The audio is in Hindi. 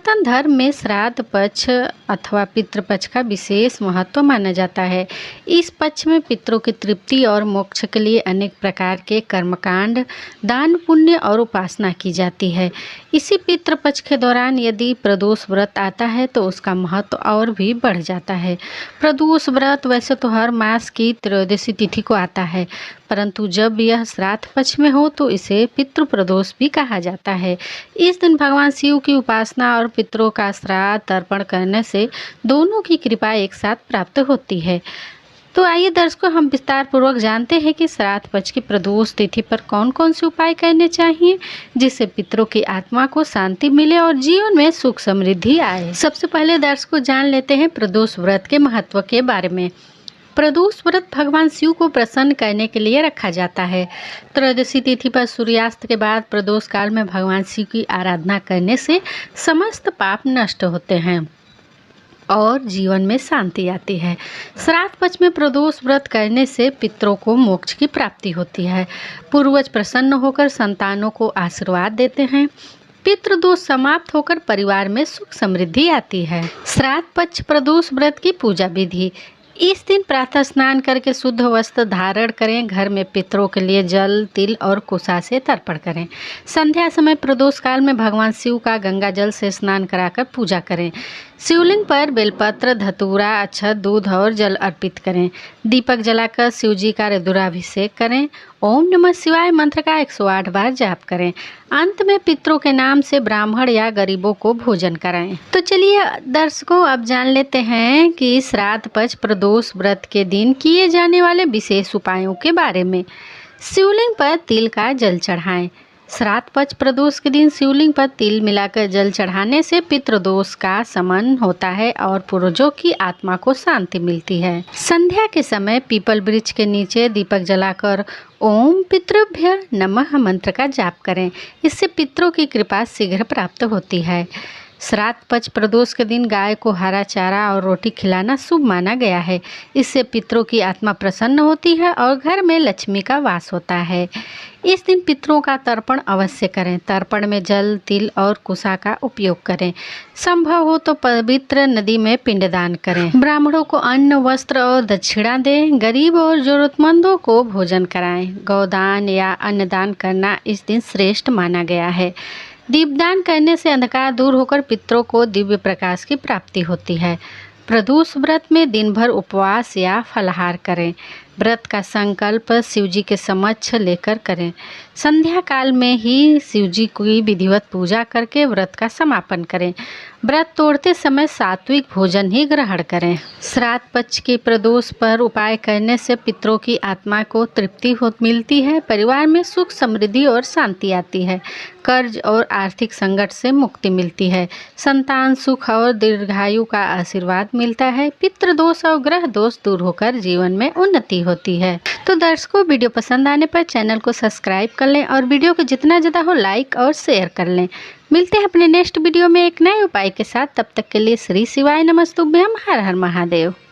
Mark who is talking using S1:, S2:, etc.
S1: सनातन धर्म में श्राद्ध पक्ष अथवा पितृपक्ष का विशेष महत्व माना जाता है। इस पक्ष में पितरों की तृप्ति और मोक्ष के लिए अनेक प्रकार के कर्मकांड, दान पुण्य और उपासना की जाती है। इसी पितृपक्ष के दौरान यदि प्रदोष व्रत आता है तो उसका महत्व और भी बढ़ जाता है। प्रदोष व्रत वैसे तो हर मास की त्रयोदशी तिथि को आता है, परंतु जब यह श्राद्ध पक्ष में हो तो इसे पितृप्रदोष भी कहा जाता है। इस दिन भगवान शिव की उपासना और पितरों का श्राद्ध तर्पण करने से दोनों की कृपा एक साथ प्राप्त होती है। तो आइए दर्शकों, हम विस्तार पूर्वक जानते हैं कि श्राद्ध पक्ष की प्रदोष तिथि पर कौन कौन से उपाय करने चाहिए जिससे पितरों की आत्मा को शांति मिले और जीवन में सुख समृद्धि आए। सबसे पहले दर्शकों जान लेते हैं प्रदोष व्रत के महत्व के बारे में। प्रदोष व्रत भगवान शिव को प्रसन्न करने के लिए रखा जाता है। त्रयोदशी तिथि पर सूर्यास्त के बाद प्रदोष काल में भगवान शिव की आराधना करने से समस्त पाप नष्ट होते हैं और जीवन में शांति आती है। श्राद्ध पक्ष में प्रदोष व्रत करने से पितरों को मोक्ष की प्राप्ति होती है। पूर्वज प्रसन्न होकर संतानों को आशीर्वाद देते हैं। पितृदोष समाप्त होकर परिवार में सुख समृद्धि आती है। श्राद्ध पक्ष प्रदोष व्रत की पूजा विधि। इस दिन प्रातः स्नान करके शुद्ध वस्त्र धारण करें। घर में पितरों के लिए जल, तिल और कुशा से तर्पण करें। संध्या समय प्रदोष काल में भगवान शिव का गंगा जल से स्नान कराकर पूजा करें। शिवलिंग पर बेलपत्र, धतूरा, अक्षत, दूध और जल अर्पित करें। दीपक जलाकर शिव जी का रुद्राभिषेक करें। ओम नमः शिवाय मंत्र का 108 बार जाप करें। अंत में पितरों के नाम से ब्राह्मण या गरीबों को भोजन कराएं। तो चलिए दर्शकों, अब जान लेते हैं कि श्राद्ध पक्ष प्रदोष व्रत के दिन किए जाने वाले विशेष उपायों के बारे में। शिवलिंग पर तिल का जल चढ़ाएं। श्राद्ध पक्ष प्रदोष के दिन शिवलिंग पर तिल मिलाकर जल चढ़ाने से पितृदोष का शमन होता है और पूर्वजों की आत्मा को शांति मिलती है। संध्या के समय पीपल वृक्ष के नीचे दीपक जलाकर ओम पितृभ्य नमः मंत्र का जाप करें। इससे पितरों की कृपा शीघ्र प्राप्त होती है। श्राद्ध पक्ष प्रदोष के दिन गाय को हरा चारा और रोटी खिलाना शुभ माना गया है। इससे पितरों की आत्मा प्रसन्न होती है और घर में लक्ष्मी का वास होता है। इस दिन पितरों का तर्पण अवश्य करें। तर्पण में जल, तिल और कुशा का उपयोग करें। संभव हो तो पवित्र नदी में पिंडदान करें। ब्राह्मणों को अन्न, वस्त्र और दक्षिणा दें। गरीब और जरूरतमंदों को भोजन कराएं। गौदान या अन्नदान करना इस दिन श्रेष्ठ माना गया है। दीपदान करने से अंधकार दूर होकर पितरों को दिव्य प्रकाश की प्राप्ति होती है। प्रदोष व्रत में दिन भर उपवास या फलाहार करें। व्रत का संकल्प शिवजी के समक्ष लेकर करें। संध्या काल में ही शिवजी की विधिवत पूजा करके व्रत का समापन करें। व्रत तोड़ते समय सात्विक भोजन ही ग्रहण करें। श्राद्ध पक्ष के प्रदोष पर उपाय करने से पितरों की आत्मा को तृप्ति मिलती है। परिवार में सुख, समृद्धि और शांति आती है। कर्ज और आर्थिक संकट से मुक्ति मिलती है। संतान सुख और दीर्घायु का आशीर्वाद मिलता है। पितृदोष और ग्रह दोष दूर होकर जीवन में उन्नति होती है। तो दर्शकों, वीडियो पसंद आने पर चैनल को सब्सक्राइब कर लें और वीडियो को जितना ज़्यादा हो लाइक और शेयर कर लें। मिलते हैं अपने नेक्स्ट वीडियो में एक नए उपाय के साथ। तब तक के लिए श्री शिवाय नमस्तुभ्यम। हर हर महादेव।